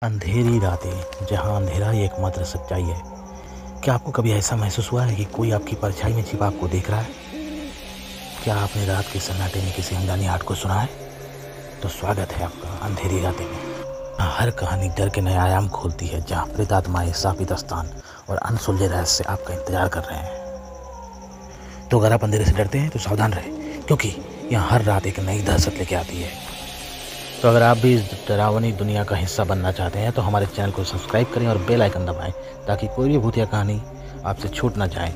अंधेरी रातें जहाँ अंधेरा ही एकमात्र सच्चाई है। क्या आपको कभी ऐसा महसूस हुआ है कि कोई आपकी परछाई में छिपा आपको देख रहा है? क्या आपने रात के सन्नाटे में किसी अनजानी हाथ को सुना है? तो स्वागत है आपका अंधेरी रातें में। हर कहानी डर के नए आयाम खोलती है, जहाँ प्रेतात्माएं, शापित स्थान और अनसुलझे रहस्य आपका इंतजार कर रहे हैं। तो अगर आप अंधेरे से डरते हैं तो सावधान रहें, क्योंकि यहाँ हर रात एक नई दहशत लेके आती है। तो अगर आप भी इस डरावनी दुनिया का हिस्सा बनना चाहते हैं तो हमारे चैनल को सब्सक्राइब करें और बेल आइकन दबाएं, ताकि कोई भी भूतिया कहानी आपसे छूट ना जाए।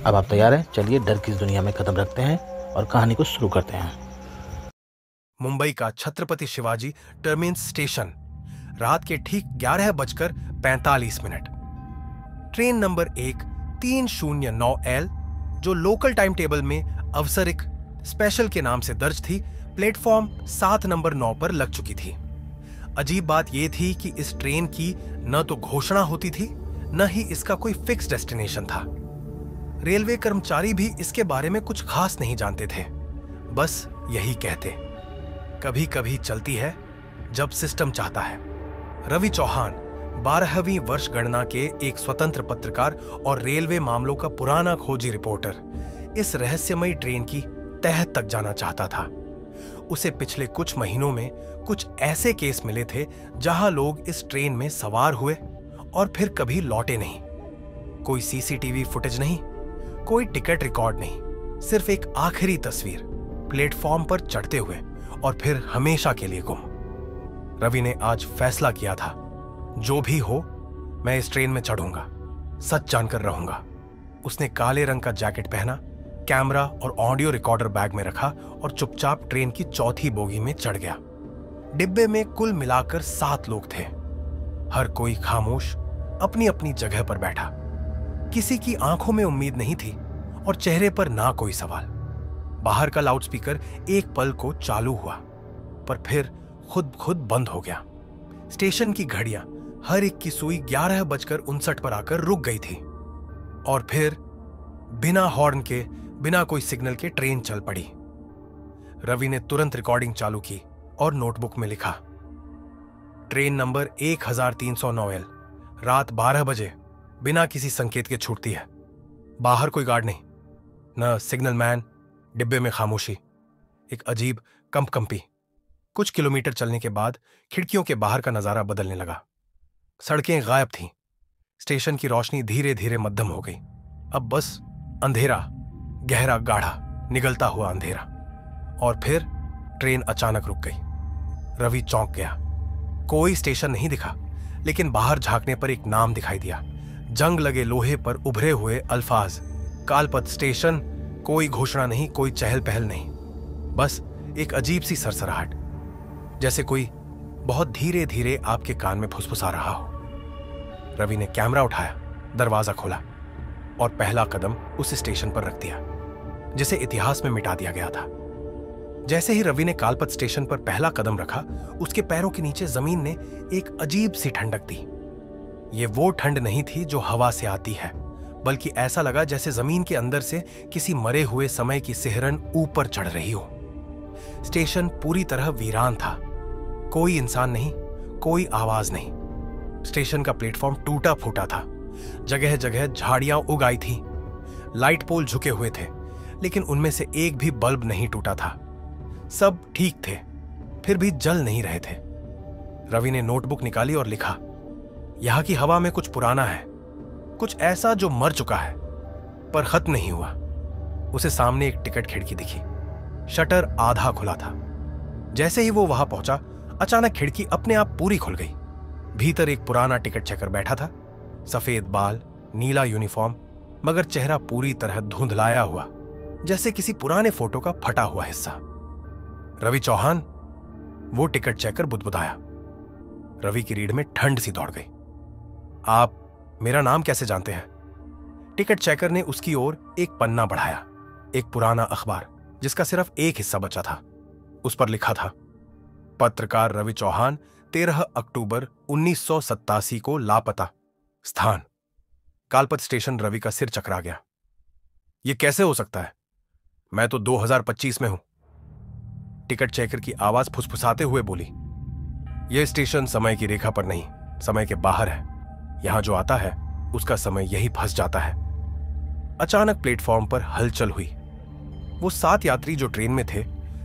अब आप तैयार हैं? चलिए डर की इस दुनिया में कदम रखते हैं और कहानी को शुरू करते हैं। मुंबई का छत्रपति शिवाजी टर्मिनस स्टेशन, रात के ठीक 11:45 ट्रेन नंबर 1309L, जो लोकल टाइम टेबल में अवसरिक स्पेशल के नाम से दर्ज थी, प्लेटफॉर्म 7 नंबर 9 पर लग चुकी थी। अजीब बात यह थी कि इस ट्रेन की न तो घोषणा होती थी, न ही इसका कोई फिक्स डेस्टिनेशन था। रेलवे कर्मचारी भी इसके बारे में कुछ खास नहीं जानते थे, बस यही कहते, कभी कभी चलती है जब सिस्टम चाहता है। रवि चौहान 12वीं वर्ष गणना के एक स्वतंत्र पत्रकार और रेलवे मामलों का पुराना खोजी रिपोर्टर इस रहस्यमयी ट्रेन की तह तक जाना चाहता था। उसे पिछले कुछ महीनों में कुछ ऐसे केस मिले थे जहां लोग इस ट्रेन में सवार हुए और फिर कभी लौटे नहीं। कोई सीसीटीवी फुटेज नहीं, कोई टिकट रिकॉर्ड नहीं, सिर्फ एक आखिरी तस्वीर प्लेटफॉर्म पर चढ़ते हुए और फिर हमेशा के लिए गुम। रवि ने आज फैसला किया था, जो भी हो मैं इस ट्रेन में चढ़ूंगा, सच जानकर रहूंगा। उसने काले रंग का जैकेट पहना, कैमरा और ऑडियो रिकॉर्डर बैग में रखा और चुपचाप ट्रेन की चौथी बोगी में चढ़ गया। डिब्बे में कुल मिलाकर 7 लोग थे। हर कोई खामोश अपनी अपनी जगह पर बैठा। किसी की आंखों में उम्मीद नहीं थी और चेहरे पर ना कोई सवाल। बाहर का लाउडस्पीकर एक पल को चालू हुआ, पर फिर खुद बंद हो गया। स्टेशन की घड़ियां हर एक की सुई 11:59 पर आकर रुक गई थी और फिर बिना हॉर्न के, बिना कोई सिग्नल के ट्रेन चल पड़ी। रवि ने तुरंत रिकॉर्डिंग चालू की और नोटबुक में लिखा, ट्रेन नंबर 1309L रात 12 बजे बिना किसी संकेत के छूटती है। बाहर कोई गार्ड नहीं, न सिग्नल मैन, डिब्बे में खामोशी, एक अजीब कंपकंपी। कुछ किलोमीटर चलने के बाद खिड़कियों के बाहर का नजारा बदलने लगा। सड़कें गायब थीं। स्टेशन की रोशनी धीरे धीरे मध्यम हो गई। अब बस अंधेरा, गहरा गाढ़ा निगलता हुआ अंधेरा। और फिर ट्रेन अचानक रुक गई। रवि चौंक गया। कोई स्टेशन नहीं दिखा, लेकिन बाहर झांकने पर एक नाम दिखाई दिया। जंग लगे लोहे पर उभरे हुए अल्फाज, कालपत स्टेशन। कोई घोषणा नहीं, कोई चहल पहल नहीं, बस एक अजीब सी सरसराहट, जैसे कोई बहुत धीरे धीरे आपके कान में फुसफुसा रहा हो। रवि ने कैमरा उठाया, दरवाजा खोला और पहला कदम उस स्टेशन पर रख दिया जिसे इतिहास में मिटा दिया गया था। जैसे ही रवि ने कालपत स्टेशन पर पहला कदम रखा, उसके पैरों के नीचे जमीन ने एक अजीब सी ठंडक दी। ये वो ठंड नहीं थी जो हवा से आती है, बल्कि ऐसा लगा जैसे जमीन के अंदर से किसी मरे हुए समय की सिहरन ऊपर चढ़ रही हो। स्टेशन पूरी तरह वीरान था। कोई इंसान नहीं, कोई आवाज नहीं। स्टेशन का प्लेटफॉर्म टूटा फूटा था। जगह जगह झाड़ियां उग आई थी। लाइट पोल झुके हुए थे, लेकिन उनमें से एक भी बल्ब नहीं टूटा था। सब ठीक थे, फिर भी जल नहीं रहे थे। रवि ने नोटबुक निकाली और लिखा, यहां की हवा में कुछ पुराना है, कुछ ऐसा जो मर चुका है पर खत्म नहीं हुआ। उसे सामने एक टिकट खिड़की दिखी। शटर आधा खुला था। जैसे ही वो वहां पहुंचा, अचानक खिड़की अपने आप पूरी खुल गई। भीतर एक पुराना टिकट चेकर बैठा था। सफेद बाल, नीला यूनिफॉर्म, मगर चेहरा पूरी तरह धुंधलाया हुआ, जैसे किसी पुराने फोटो का फटा हुआ हिस्सा। रवि चौहान, वो टिकट चेकर बुदबुदाया। रवि की रीढ़ में ठंड सी दौड़ गई। आप मेरा नाम कैसे जानते हैं? टिकट चेकर ने उसकी ओर एक पन्ना बढ़ाया, एक पुराना अखबार जिसका सिर्फ एक हिस्सा बचा था। उस पर लिखा था, पत्रकार रवि चौहान 13 अक्टूबर 1987 को लापता, स्थान कालपत स्टेशन। रवि का सिर चकरा गया। यह कैसे हो सकता है? मैं तो 2025 में हूं। टिकट चेकर की आवाज फुसफुसाते हुए बोली, यह स्टेशन समय की रेखा पर नहीं, समय के बाहर है। यहां जो आता है उसका समय यही फंस जाता है। अचानक प्लेटफॉर्म पर हलचल हुई। वो 7 यात्री जो ट्रेन में थे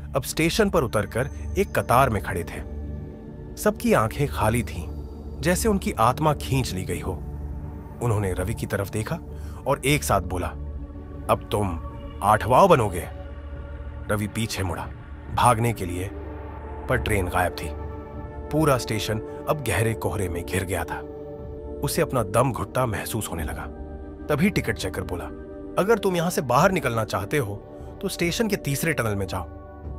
अब स्टेशन पर उतरकर एक कतार में खड़े थे। सबकी आंखें खाली थीं, जैसे उनकी आत्मा खींच ली गई हो। उन्होंने रवि की तरफ देखा और एक साथ बोला, अब तुम 8वां बनोगे। रवि पीछे मुड़ा भागने के लिए, पर ट्रेन गायब थी। पूरा स्टेशन अब गहरे कोहरे में घिर गया था। उसे अपना दम घुटता महसूस होने लगा। तभी टिकट चेकर बोला, अगर तुम यहां से बाहर निकलना चाहते हो तो स्टेशन के तीसरे टनल में जाओ।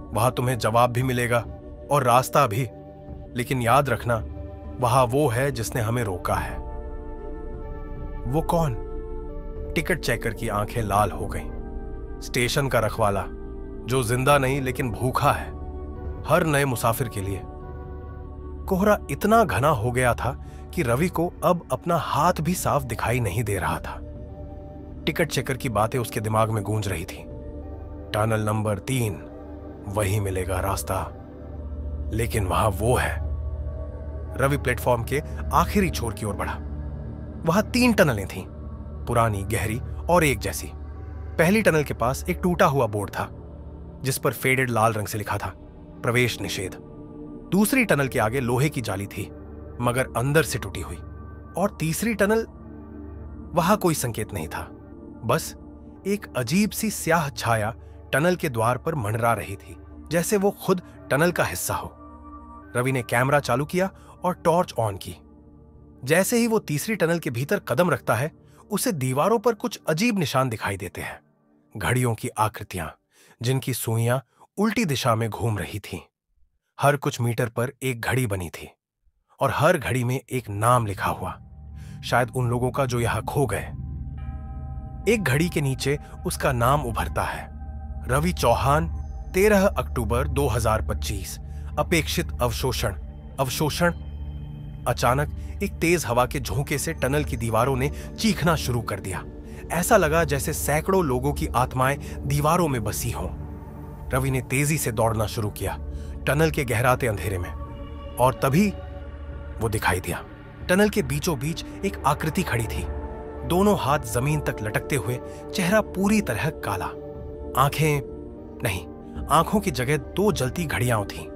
वहां तुम्हें जवाब भी मिलेगा और रास्ता भी, लेकिन याद रखना वहां वो है जिसने हमें रोका है। वो कौन? टिकट चेकर की आंखें लाल हो गईं। स्टेशन का रखवाला, जो जिंदा नहीं लेकिन भूखा है हर नए मुसाफिर के लिए। कोहरा इतना घना हो गया था कि रवि को अब अपना हाथ भी साफ दिखाई नहीं दे रहा था। टिकट चेकर की बातें उसके दिमाग में गूंज रही थी। टनल नंबर 3, वही मिलेगा रास्ता, लेकिन वहां वो है। रवि प्लेटफॉर्म के आखिरी छोर की ओर बढ़ा। वहां 3 टनलें थीं, पुरानी, गहरी और एक जैसी। पहली टनल के पास एक टूटा हुआ बोर्ड था जिस पर फेडेड लाल रंग से लिखा था, प्रवेश निषेध। दूसरी टनल के आगे लोहे की जाली थी, मगर अंदर से टूटी हुई। और तीसरी टनल, वहां कोई संकेत नहीं था। बस एक अजीब सी स्याह छाया टनल के द्वार पर मंडरा रही थी, जैसे वो खुद टनल का हिस्सा हो। रवि ने कैमरा चालू किया और टॉर्च ऑन की। जैसे ही वो तीसरी टनल के भीतर कदम रखता है, उसे दीवारों पर कुछ अजीब निशान दिखाई देते हैं। घड़ियों की आकृतियां, जिनकी सुइयां उल्टी दिशा में घूम रही थीं। हर कुछ मीटर पर एक घड़ी बनी थी और हर घड़ी में एक नाम लिखा हुआ, शायद उन लोगों का जो यहां खो गए। एक घड़ी के नीचे उसका नाम उभरता है, रवि चौहान, 13 अक्टूबर 2025, अपेक्षित अवशोषण। अवशोषण। अचानक एक तेज हवा के झोंके से टनल की दीवारों ने चीखना शुरू कर दिया। ऐसा लगा जैसे सैकड़ों लोगों की आत्माएं दीवारों में बसी हों। रवि ने तेजी से दौड़ना शुरू किया टनल के गहराते अंधेरे में, और तभी वो दिखाई दिया। टनल के बीचों बीच एक आकृति खड़ी थी, दोनों हाथ जमीन तक लटकते हुए, चेहरा पूरी तरह काला। आंखें नहीं, आंखों की जगह 2 जलती घड़ियां थीं।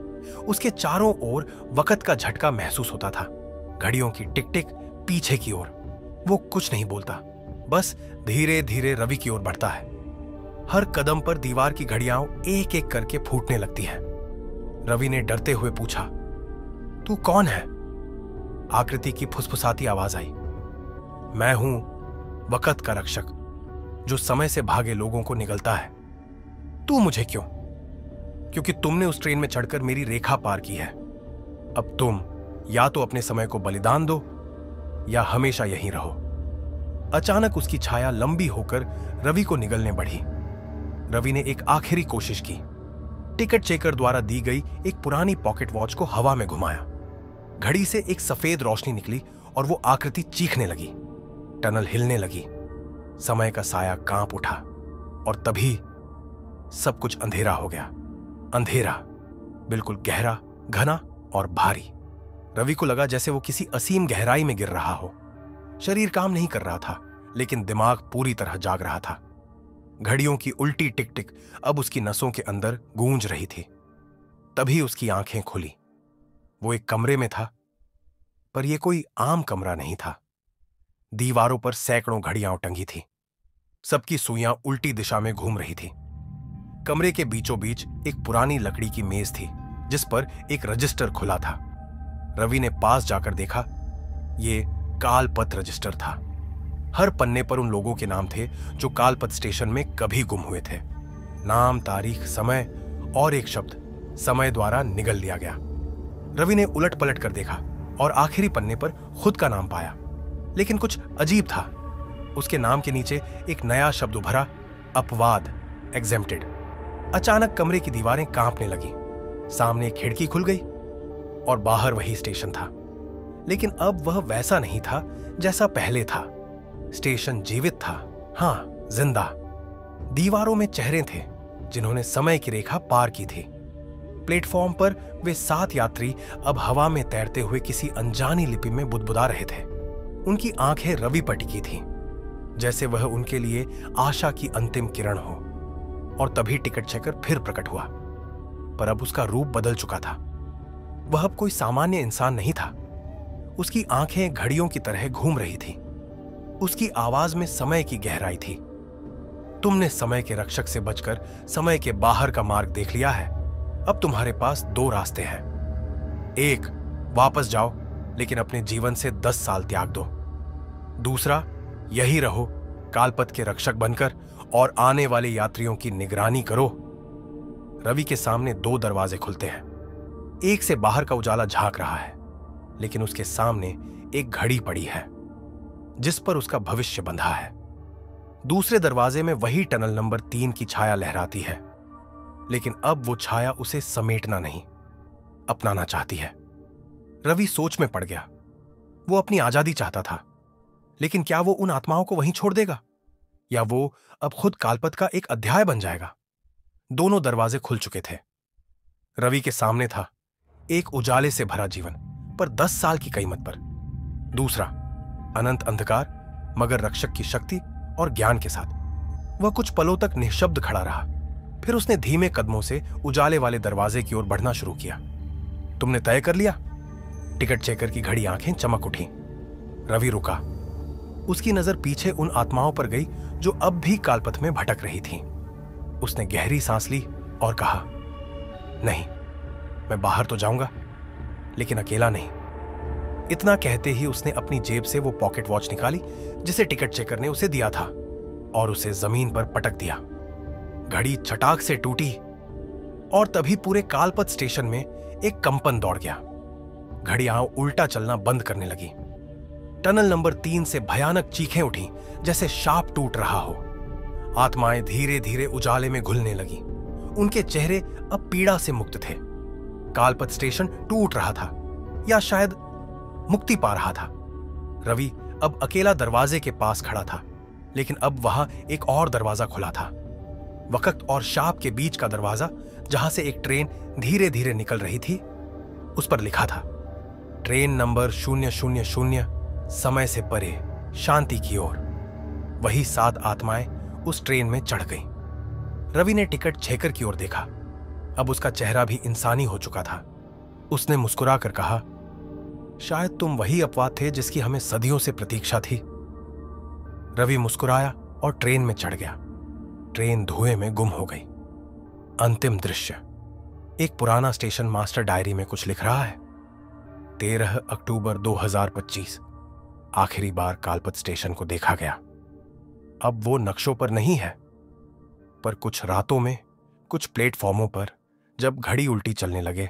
उसके चारों ओर वक्त का झटका महसूस होता था, घड़ियों की टिक टिक पीछे की ओर। वो कुछ नहीं बोलता, बस धीरे धीरे रवि की ओर बढ़ता है। हर कदम पर दीवार की घड़ियां एक एक करके फूटने लगती हैं। रवि ने डरते हुए पूछा, तू कौन है? आकृति की फुसफुसाती आवाज आई, मैं हूं वक्त का रक्षक, जो समय से भागे लोगों को निगलता है। तू मुझे क्यों? क्योंकि तुमने उस ट्रेन में चढ़कर मेरी रेखा पार की है। अब तुम या तो अपने समय को बलिदान दो या हमेशा यहीं रहो। अचानक उसकी छाया लंबी होकर रवि को निगलने बढ़ी। रवि ने एक आखिरी कोशिश की। टिकट चेकर द्वारा दी गई एक पुरानी पॉकेट वॉच को हवा में घुमाया। घड़ी से एक सफेद रोशनी निकली और वो आकृति चीखने लगी। टनल हिलने लगी, समय का साया कांप उठा, और तभी सब कुछ अंधेरा हो गया। अंधेरा, बिल्कुल गहरा, घना और भारी। रवि को लगा जैसे वो किसी असीम गहराई में गिर रहा हो। शरीर काम नहीं कर रहा था, लेकिन दिमाग पूरी तरह जाग रहा था। घड़ियों की उल्टी टिक टिक अब उसकी नसों के अंदर गूंज रही थी। तभी उसकी आंखें खुली। वो एक कमरे में था, पर यह कोई आम कमरा नहीं था। दीवारों पर सैकड़ों घड़ियां टंगी थी, सबकी सुइयां उल्टी दिशा में घूम रही थी। कमरे के बीचों बीच एक पुरानी लकड़ी की मेज थी, जिस पर एक रजिस्टर खुला था। रवि ने पास जाकर देखा, ये कालपत रजिस्टर था। हर पन्ने पर उन लोगों के नाम थे जो कालपत स्टेशन में कभी गुम हुए थे। नाम, तारीख, समय और एक शब्द समय द्वारा निगल लिया गया। रवि ने उलट पलट कर देखा और आखिरी पन्ने पर खुद का नाम पाया, लेकिन कुछ अजीब था। उसके नाम के नीचे एक नया शब्द उभरा, अपवाद, एग्जेम्प्टेड। अचानक कमरे की दीवारें कांपने लगी। सामने एक खिड़की खुल गई और बाहर वही स्टेशन था, लेकिन अब वह वैसा नहीं था जैसा पहले था। स्टेशन जीवित था, हां, जिंदा। दीवारों में चेहरे थे जिन्होंने समय की रेखा पार की थी। प्लेटफॉर्म पर वे 7 यात्री अब हवा में तैरते हुए किसी अनजानी लिपि में बुदबुदा रहे थे। उनकी आंखें रवि पर टिकी थीं, जैसे वह उनके लिए आशा की अंतिम किरण हो। और तभी टिकट चेकर फिर प्रकट हुआ, पर अब उसका रूप बदल चुका था। वह अब कोई सामान्य इंसान नहीं था। उसकी आंखें घड़ियों की तरह घूम रही थीं। उसकी आवाज में समय की गहराई थी। तुमने समय के रक्षक से बचकर समय के बाहर का मार्ग देख लिया है। अब तुम्हारे पास 2 रास्ते हैं। एक, वापस जाओ लेकिन अपने जीवन से 10 साल त्याग दो। दूसरा, यही रहो कालपथ के रक्षक बनकर और आने वाले यात्रियों की निगरानी करो। रवि के सामने 2 दरवाजे खुलते हैं। एक से बाहर का उजाला झांक रहा है, लेकिन उसके सामने एक घड़ी पड़ी है जिस पर उसका भविष्य बंधा है। दूसरे दरवाजे में वही टनल नंबर 3 की छाया लहराती है, लेकिन अब वो छाया उसे समेटना नहीं, अपनाना चाहती है। रवि सोच में पड़ गया। वो अपनी आजादी चाहता था, लेकिन क्या वो उन आत्माओं को वहीं छोड़ देगा, या वो अब खुद कालपथ का एक अध्याय बन जाएगा? दोनों दरवाजे खुल चुके थे। रवि के सामने था एक उजाले से भरा जीवन, पर 10 साल की कीमत पर। दूसरा, अनंत अंधकार मगर रक्षक की शक्ति और ज्ञान के साथ। वह कुछ पलों तक निःशब्द खड़ा रहा, फिर उसने धीमे कदमों से उजाले वाले दरवाजे की ओर बढ़ना शुरू किया। तुमने तय कर लिया? टिकट चेकर की घड़ी आंखें चमक उठी। रवि रुका। उसकी नजर पीछे उन आत्माओं पर गई जो अब भी कालपथ में भटक रही थीं। उसने गहरी सांस ली और कहा, नहीं, मैं बाहर तो जाऊंगा, लेकिन अकेला नहीं। इतना कहते ही उसने अपनी जेब से वो पॉकेट वॉच निकाली जिसे टिकट चेकर ने उसे दिया था, और उसे जमीन पर पटक दिया। घड़ी छटाक से टूटी और तभी पूरे कालपथ स्टेशन में एक कंपन दौड़ गया। घड़ियां उल्टा चलना बंद करने लगी। टनल नंबर 3 से भयानक चीखें उठी, जैसे शाप टूट रहा हो। आत्माएं धीरे धीरे उजाले में घुलने लगी। उनके चेहरे अब पीड़ा से मुक्त थे। कालपथ स्टेशन टूट रहा था, या शायद मुक्ति पा रहा था। रवि अब अकेला दरवाजे के पास खड़ा था, लेकिन अब वहां एक और दरवाजा खुला था। वक्त और शाप के बीच का दरवाजा, जहां से एक ट्रेन धीरे धीरे निकल रही थी। उस पर लिखा था, ट्रेन नंबर 000, समय से परे, शांति की ओर। वही 7 आत्माएं उस ट्रेन में चढ़ गईं। रवि ने टिकट चेकर की ओर देखा। अब उसका चेहरा भी इंसानी हो चुका था। उसने मुस्कुराकर कहा, शायद तुम वही अपवाद थे जिसकी हमें सदियों से प्रतीक्षा थी। रवि मुस्कुराया और ट्रेन में चढ़ गया। ट्रेन धुएं में गुम हो गई। अंतिम दृश्य। एक पुराना स्टेशन मास्टर डायरी में कुछ लिख रहा है। 13 अक्टूबर 2025 आखिरी बार कालपथ स्टेशन को देखा गया। अब वो नक्शों पर नहीं है, पर कुछ रातों में, कुछ प्लेटफॉर्मों पर जब घड़ी उल्टी चलने लगे,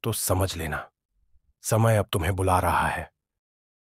तो समझ लेना, समय अब तुम्हें बुला रहा है।